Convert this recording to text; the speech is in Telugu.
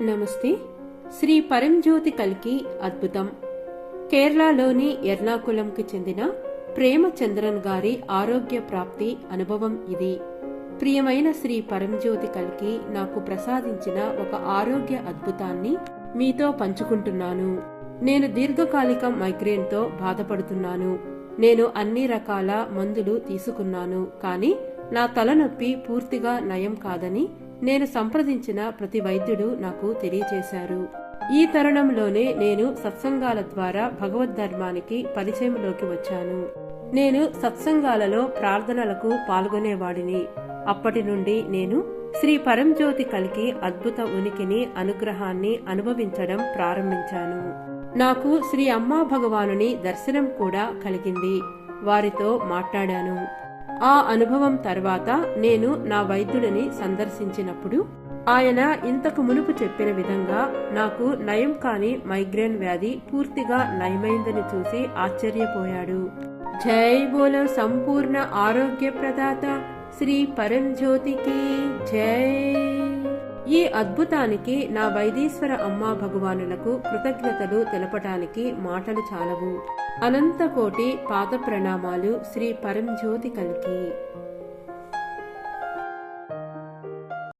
నమస్తే. శ్రీ పరంజ్యోతి కల్కి అద్భుతం. కేరళలోని ఎర్నాకులంకి చెందిన ప్రేమచంద్రన్ గారి ఆరోగ్య ప్రాప్తి అనుభవం ఇది. ప్రియమైన శ్రీ పరంజ్యోతి కల్కి నాకు ప్రసాదించిన ఒక ఆరోగ్య అద్భుతాన్ని మీతో పంచుకుంటున్నాను. నేను దీర్ఘకాలిక మైగ్రేన్తో బాధపడుతున్నాను. నేను అన్ని రకాల మందులు తీసుకున్నాను, కానీ నా తలనొప్పి పూర్తిగా నయం కాదని నేను సంప్రదించిన ప్రతి వైద్యుడు నాకు తెలియచేశారు. ఈ తరుణంలోనే నేను సత్సంగాల ద్వారా భగవద్ధర్మానికి పరిచయంలోకి వచ్చాను. నేను సత్సంగాలలో ప్రార్థనలకు పాల్గొనేవాడిని. అప్పటి నుండి నేను శ్రీ పరంజ్యోతి కల్కి అద్భుత ఉనికిని, అనుగ్రహాన్ని అనుభవించడం ప్రారంభించాను. నాకు శ్రీ అమ్మా భగవానుని దర్శనం కూడా కలిగింది. వారితో మాట్లాడాను. ఆ అనుభవం తర్వాత నేను నా వైద్యుడిని సందర్శించినప్పుడు ఆయన ఇంతకు మునుపు చెప్పిన విధంగా నాకు నయం కాని మైగ్రేన్ వ్యాధి పూర్తిగా నయమైందని చూసి ఆశ్చర్యపోయాడు. జై బోలో సంపూర్ణ ఆరోగ్య ప్రదాత శ్రీ పరంజ్యోతికి జై. ఈ అద్భుతానికి నా వైదీశ్వర అమ్మా భగవానులకు కృతజ్ఞతలు తెలపటానికి మాటలు చాలవు. అనంత కోటి పాద ప్రణామాలు శ్రీ పరంజ్యోతి కల్కి.